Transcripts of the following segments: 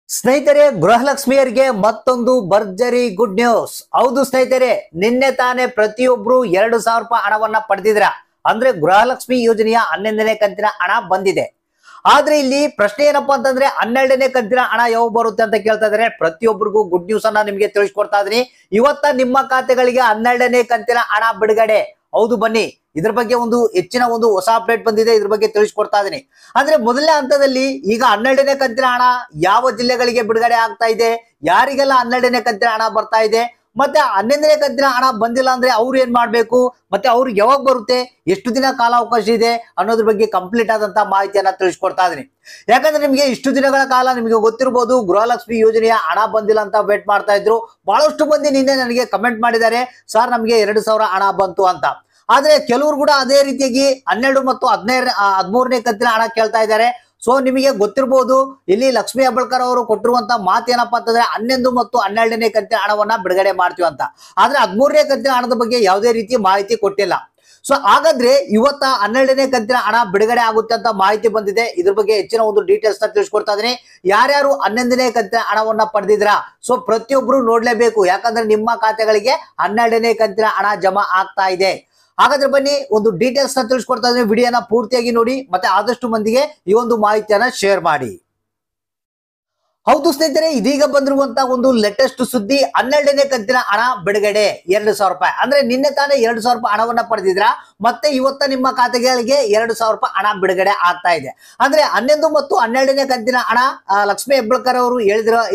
ಸ್ನೇಹಿತರೆ, ಗೃಹಲಕ್ಷ್ಮಿಯರಿಗೆ ಮತ್ತೊಂದು ಭರ್ಜರಿ ಗುಡ್ ನ್ಯೂಸ್. ಹೌದು ಸ್ನೇಹಿತರೆ, ನಿನ್ನೆ ತಾನೇ ಪ್ರತಿಯೊಬ್ರು 2,000 ರೂಪಾಯಿ ಹಣವನ್ನ ಪಡೆದಿದ್ರ. ಅಂದ್ರೆ ಗೃಹಲಕ್ಷ್ಮಿ ಯೋಜನೆಯ 11ನೇ ಕಂತಿನ ಹಣ ಬಂದಿದೆ. ಆದ್ರೆ ಇಲ್ಲಿ ಪ್ರಶ್ನೆ ಏನಪ್ಪಾ ಅಂತಂದ್ರೆ 12ನೇ ಕಂತಿನ ಹಣ ಯಾವಾಗ ಬರುತ್ತೆ ಅಂತ ಕೇಳ್ತಾ ಇದಾರೆ. ಪ್ರತಿಯೊಬ್ಬರಿಗೂ ಗುಡ್ ನ್ಯೂಸ್ ಅನ್ನ ನಿಮ್ಗೆ ತಿಳಿಸ್ಕೊಡ್ತಾ ಇದೀನಿ. ಇವತ್ತ ನಿಮ್ಮ ಖಾತೆಗಳಿಗೆ 12ನೇ ಕಂತಿನ ಹಣ ಬಿಡುಗಡೆ. ಹೌದು, ಬನ್ನಿ ಇದ್ರ ಬಗ್ಗೆ ಒಂದು ಹೆಚ್ಚಿನ ಒಂದು ಹೊಸ ಅಪ್ಡೇಟ್ ಬಂದಿದೆ. ಇದ್ರ ಬಗ್ಗೆ ತಿಳಿಸ್ಕೊಡ್ತಾ ಇದೀನಿ. ಅಂದ್ರೆ ಮೊದಲನೇ ಹಂತದಲ್ಲಿ ಈಗ 12ನೇ ಕಂತಿನ ಹಣ ಯಾವ ಜಿಲ್ಲೆಗಳಿಗೆ ಬಿಡುಗಡೆ ಆಗ್ತಾ ಇದೆ, ಯಾರಿಗೆಲ್ಲ 12ನೇ ಕಂತಿನ ಹಣ ಬರ್ತಾ ಇದೆ, ಮತ್ತೆ 11ನೇ ಕಂತಿನ ಹಣ ಬಂದಿಲ್ಲ ಅಂದ್ರೆ ಅವ್ರು ಏನ್ ಮಾಡ್ಬೇಕು, ಮತ್ತೆ ಅವ್ರಿಗೆ ಯಾವಾಗ ಬರುತ್ತೆ, ಎಷ್ಟು ದಿನ ಕಾಲಾವಕಾಶ ಇದೆ ಅನ್ನೋದ್ರ ಬಗ್ಗೆ ಕಂಪ್ಲೀಟ್ ಆದಂತ ಮಾಹಿತಿಯನ್ನ ತಿಳಿಸ್ಕೊಡ್ತಾ ಇದೀನಿ. ಯಾಕಂದ್ರೆ ನಿಮ್ಗೆ ಇಷ್ಟು ದಿನಗಳ ಕಾಲ ನಿಮ್ಗೆ ಗೊತ್ತಿರಬಹುದು, ಗೃಹಲಕ್ಷ್ಮಿ ಯೋಜನೆಯ ಹಣ ಬಂದಿಲ್ಲ ಅಂತ ವೇಟ್ ಮಾಡ್ತಾ ಇದ್ರು. ಬಹಳಷ್ಟು ಮಂದಿ ನಿನ್ನೆ ನನಗೆ ಕಮೆಂಟ್ ಮಾಡಿದ್ದಾರೆ, ಸರ್ ನಮ್ಗೆ 2,000 ಹಣ ಬಂತು ಅಂತ. ಆದ್ರೆ ಕೆಲವರು ಕೂಡ ಅದೇ ರೀತಿಯಾಗಿ 12 ಮತ್ತು 13ನೇ ಕಂತಿನ ಹಣ ಕೇಳ್ತಾ ಇದ್ದಾರೆ. ಸೊ ನಿಮಗೆ ಗೊತ್ತಿರಬಹುದು, ಇಲ್ಲಿ ಲಕ್ಷ್ಮೀ ಹೆಬ್ಬಾಳ್ಕರ್ ಅವರು ಕೊಟ್ಟಿರುವಂತ ಮಾತು ಏನಪ್ಪಾ ಅಂತಂದ್ರೆ 11 ಮತ್ತು 12ನೇ ಕಂತಿನ ಹಣವನ್ನ ಬಿಡುಗಡೆ ಮಾಡ್ತೀವಿ ಅಂತ. ಆದ್ರೆ 13ನೇ ಕಂತಿನ ಹಣದ ಬಗ್ಗೆ ಯಾವುದೇ ರೀತಿ ಮಾಹಿತಿ ಕೊಟ್ಟಿಲ್ಲ. ಸೊ ಹಾಗಾದ್ರೆ ಇವತ್ತ 12ನೇ ಕಂತಿನ ಹಣ ಬಿಡುಗಡೆ ಆಗುತ್ತೆ ಅಂತ ಮಾಹಿತಿ ಬಂದಿದೆ. ಇದ್ರ ಬಗ್ಗೆ ಹೆಚ್ಚಿನ ಒಂದು ಡೀಟೇಲ್ಸ್ ನ ತಿಳಿಸ್ಕೊಡ್ತಾ ಇದೀನಿ. ಯಾರ್ಯಾರು 11ನೇ ಕಂತಿನ ಹಣವನ್ನ ಪಡೆದಿದ್ರ, ಸೊ ಪ್ರತಿಯೊಬ್ರು ನೋಡ್ಲೇಬೇಕು. ಯಾಕಂದ್ರೆ ನಿಮ್ಮ ಖಾತೆಗಳಿಗೆ 12ನೇ ಕಂತಿನ ಹಣ ಜಮಾ ಆಗ್ತಾ ಇದೆ. ಹಾಗಾದ್ರೆ ಬನ್ನಿ ಒಂದು ಡೀಟೇಲ್ಸ್ ನ ತಿಳಿಸ್ಕೊಡ್ತಾ ಇದ್ದೀನಿ. ವಿಡಿಯೋನ ಪೂರ್ತಿಯಾಗಿ ನೋಡಿ, ಮತ್ತೆ ಆದಷ್ಟು ಮಂದಿಗೆ ಈ ಒಂದು ಮಾಹಿತಿಯನ್ನ ಶೇರ್ ಮಾಡಿ. ಹೌದು ಸ್ನೇಹಿತರೆ, ಇದೀಗ ಬಂದಿರುವಂತಹ ಒಂದು ಲೇಟೆಸ್ಟ್ ಸುದ್ದಿ, 12ನೇ ಕಂತಿನ ಹಣ ಬಿಡುಗಡೆ 2,000 ರೂಪಾಯಿ. ಅಂದ್ರೆ ನಿನ್ನೆ ತಾನೇ 2,000 ರೂಪಾಯಿ ಹಣವನ್ನ ಪಡೆದಿದ್ರ, ಮತ್ತೆ ಇವತ್ತ ನಿಮ್ಮ ಖಾತೆಗಳಿಗೆ 2,000 ರೂಪಾಯಿ ಹಣ ಬಿಡುಗಡೆ ಆಗ್ತಾ ಇದೆ. ಅಂದ್ರೆ 11 ಮತ್ತು 12ನೇ ಕಂತಿನ ಹಣ ಲಕ್ಷ್ಮೀ ಹೆಬ್ಬಾಳ್ಕರ್ ಅವರು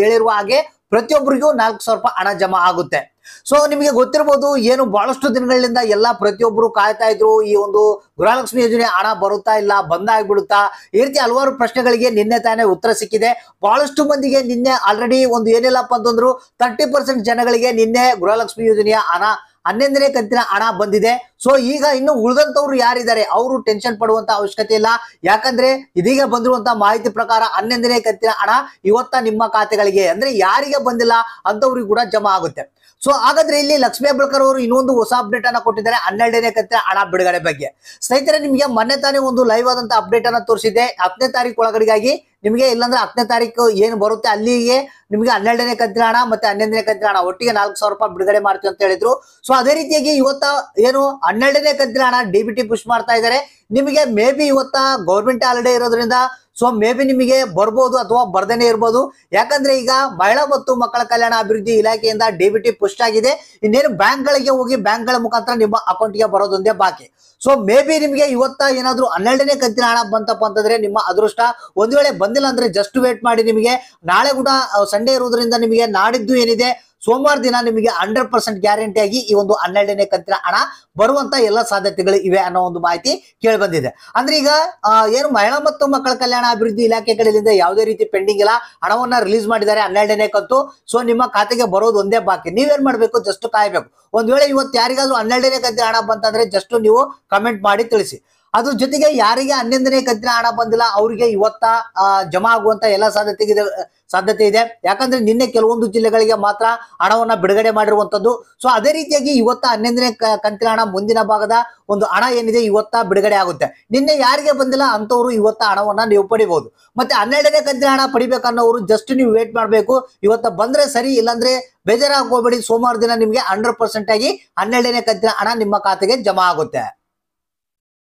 ಹೇಳಿರುವ ಹಾಗೆ ಪ್ರತಿಯೊಬ್ಬರಿಗೂ 4,000 ರೂಪಾಯಿ ಹಣ ಜಮಾ ಆಗುತ್ತೆ. ಸೊ ನಿಮಗೆ ಗೊತ್ತಿರಬಹುದು, ಏನು ಬಹಳಷ್ಟು ದಿನಗಳಿಂದ ಎಲ್ಲ ಪ್ರತಿಯೊಬ್ಬರು ಕಾಯ್ತಾ ಇದ್ರು, ಈ ಒಂದು ಗೃಹಲಕ್ಷ್ಮಿ ಯೋಜನೆ ಹಣ ಬರುತ್ತಾ ಇಲ್ಲ, ಬಂದಾಗ್ಬಿಡುತ್ತಾ, ಈ ರೀತಿ ಹಲವಾರು ಪ್ರಶ್ನೆಗಳಿಗೆ ನಿನ್ನೆ ತಾನೇ ಉತ್ತರ ಸಿಕ್ಕಿದೆ. ಬಹಳಷ್ಟು ಮಂದಿಗೆ ನಿನ್ನೆ ಆಲ್ರೆಡಿ ಒಂದು ಏನಿಲ್ಲಪ್ಪ ಅಂತಂದ್ರು 30% ಜನಗಳಿಗೆ ನಿನ್ನೆ ಗೃಹಲಕ್ಷ್ಮಿ ಯೋಜನೆಯ ಹಣ 11ನೇ ಕಂತಿನ ಹಣ ಬಂದಿದೆ. ಸೊ ಈಗ ಇನ್ನು ಉಳಿದಂತವ್ರು ಯಾರಿದ್ದಾರೆ ಅವರು ಟೆನ್ಷನ್ ಪಡುವಂತ ಅವಶ್ಯಕತೆ ಇಲ್ಲ. ಯಾಕಂದ್ರೆ ಇದೀಗ ಬಂದಿರುವಂತ ಮಾಹಿತಿ ಪ್ರಕಾರ 11ನೇ ಕಂತಿನ ಹಣ ಇವತ್ತ ನಿಮ್ಮ ಖಾತೆಗಳಿಗೆ, ಅಂದ್ರೆ ಯಾರಿಗೆ ಬಂದಿಲ್ಲ ಅಂತವ್ರಿಗೆ ಕೂಡ ಜಮಾ ಆಗುತ್ತೆ. ಸೊ ಹಾಗಾದ್ರೆ ಇಲ್ಲಿ ಲಕ್ಷ್ಮೀ ಹೆಬ್ಬಾಳ್ಕರ್ ಅವರು ಇನ್ನೊಂದು ಹೊಸ ಅಪ್ಡೇಟ್ ಅನ್ನ ಕೊಟ್ಟಿದ್ದಾರೆ 12ನೇ ಕಂತಿನ ಹಣ ಬಿಡುಗಡೆ ಬಗ್ಗೆ. ಸ್ನೇಹಿತರೆ, ನಿಮಗೆ ಮೊನ್ನೆ ತಾನೇ ಒಂದು ಲೈವ್ ಆದಂತ ಅಪ್ಡೇಟ್ ಅನ್ನ ತೋರಿಸಿದ್ದೆ. 10ನೇ ತಾರೀಕು ಒಳಗಡೆಗಾಗಿ ನಿಮಗೆ, ಇಲ್ಲಾಂದ್ರೆ 10ನೇ ತಾರೀಕು ಏನು ಬರುತ್ತೆ ಅಲ್ಲಿಗೆ ನಿಮಗೆ 12ನೇ ಕಂತಿನ ಹಣ ಮತ್ತೆ 11ನೇ ಕಂತಿನ ಹಣ ಒಟ್ಟಿಗೆ 4,000 ರೂಪಾಯಿ ಬಿಡುಗಡೆ ಮಾಡ್ತೀವಿ ಅಂತ ಹೇಳಿದ್ರು. ಸೊ ಅದೇ ರೀತಿಯಾಗಿ ಇವತ್ತ ಏನು 12ನೇ ಕಂತಿನ ಹಣ ಡಿಬಿಟಿ ಪುಷ್ ಮಾಡ್ತಾ ಇದ್ದಾರೆ. ನಿಮಗೆ ಮೇ ಬಿ ಇವತ್ತ ಗೌರ್ಮೆಂಟ್ ಹಾಲಿಡೇ ಇರೋದ್ರಿಂದ ಸೊ ಮೇ ಬಿ ನಿಮಗೆ ಬರ್ಬೋದು ಅಥವಾ ಬರ್ದೇನೆ ಇರ್ಬೋದು. ಯಾಕಂದ್ರೆ ಈಗ ಮಹಿಳಾ ಮತ್ತು ಮಕ್ಕಳ ಕಲ್ಯಾಣ ಅಭಿವೃದ್ಧಿ ಇಲಾಖೆಯಿಂದ ಡಿಬಿಟಿ ಪುಷ್ ಆಗಿದೆ. ಇನ್ನೇನು ಬ್ಯಾಂಕ್ ಗಳಿಗೆ ಹೋಗಿ ಬ್ಯಾಂಕ್ ಗಳ ಮುಖಾಂತರ ನಿಮ್ಮ ಅಕೌಂಟ್ಗೆ ಬರೋದೊಂದೇ ಬಾಕಿ. ಸೊ ಮೇ ಬಿ ನಿಮಗೆ ಇವತ್ತ ಏನಾದ್ರು 12ನೇ ಕಂತಿನ ಹಣ ಬಂತಪ್ಪ ಅಂತಂದ್ರೆ ನಿಮ್ಮ ಅದೃಷ್ಟ. ಒಂದು ವೇಳೆ ಬಂದಿಲ್ಲ ಅಂದ್ರೆ ಜಸ್ಟ್ ವೇಟ್ ಮಾಡಿ. ನಿಮಗೆ ನಾಳೆ ಕೂಡ ಸಂಡೇ ಇರೋದ್ರಿಂದ ನಿಮಗೆ ನಾಡಿದ್ದು ಏನಿದೆ ಸೋಮವಾರ ದಿನ ನಿಮಗೆ 100% ಗ್ಯಾರಂಟಿಯಾಗಿ ಈ ಒಂದು 12ನೇ ಕಂತಿನ ಹಣ ಬರುವಂತ ಎಲ್ಲ ಸಾಧ್ಯತೆಗಳು ಇವೆ ಅನ್ನೋ ಒಂದು ಮಾಹಿತಿ ಕೇಳಿ ಬಂದಿದೆ. ಅಂದ್ರೆ ಈಗ ಏನು ಮಹಿಳಾ ಮತ್ತು ಮಕ್ಕಳ ಕಲ್ಯಾಣ ಅಭಿವೃದ್ಧಿ ಇಲಾಖೆ ಕಡೆಯಿಂದ ಯಾವುದೇ ರೀತಿ ಪೆಂಡಿಂಗ್ ಇಲ್ಲ, ಹಣವನ್ನ ರಿಲೀಸ್ ಮಾಡಿದ್ದಾರೆ 12ನೇ ಕಂತು. ಸೊ ನಿಮ್ಮ ಖಾತೆಗೆ ಬರೋದು ಒಂದೇ ಬಾಕಿ. ನೀವೇನ್ ಮಾಡ್ಬೇಕು, ಜಸ್ಟ್ ಕಾಯ್ಬೇಕು. ಒಂದ್ ವೇಳೆ ಇವತ್ತು ಯಾರಿಗಾದ್ರೂ 12ನೇ ಕಂತಿನ ಹಣ ಬಂತಂದ್ರೆ ಜಸ್ಟ್ ನೀವು ಕಮೆಂಟ್ ಮಾಡಿ ತಿಳಿಸಿ. ಅದ್ರ ಜೊತೆಗೆ ಯಾರಿಗೆ 11ನೇ ಕಂತಿನ ಹಣ ಬಂದಿಲ್ಲ ಅವರಿಗೆ ಇವತ್ತ ಜಮಾ ಆಗುವಂತ ಎಲ್ಲ ಸಾಧ್ಯತೆ ಇದೆ. ಯಾಕಂದ್ರೆ ನಿನ್ನೆ ಕೆಲವೊಂದು ಜಿಲ್ಲೆಗಳಿಗೆ ಮಾತ್ರ ಹಣವನ್ನ ಬಿಡುಗಡೆ ಮಾಡಿರುವಂತದ್ದು. ಸೊ ಅದೇ ರೀತಿಯಾಗಿ ಇವತ್ತ 11ನೇ ಕಂತಿನ ಹಣ ಮುಂದಿನ ಭಾಗದ ಒಂದು ಹಣ ಏನಿದೆ ಇವತ್ತ ಬಿಡುಗಡೆ ಆಗುತ್ತೆ. ನಿನ್ನೆ ಯಾರಿಗೆ ಬಂದಿಲ್ಲ ಅಂತವ್ರು ಇವತ್ತ ಹಣವನ್ನ ನೀವು ಪಡಿಬಹುದು. ಮತ್ತೆ 12ನೇ ಕಂತಿನ ಹಣ ಪಡಿಬೇಕನ್ನೋರು ಜಸ್ಟ್ ನೀವು ವೇಟ್ ಮಾಡ್ಬೇಕು. ಇವತ್ತ ಬಂದ್ರೆ ಸರಿ, ಇಲ್ಲಾಂದ್ರೆ ಬೇಜಾರಾಗೋಗ್ಬೇಡಿ. ಸೋಮವಾರ ದಿನ ನಿಮ್ಗೆ 100% ಆಗಿ 12ನೇ ಕಂತಿನ ಹಣ ನಿಮ್ಮ ಖಾತೆಗೆ ಜಮಾ ಆಗುತ್ತೆ.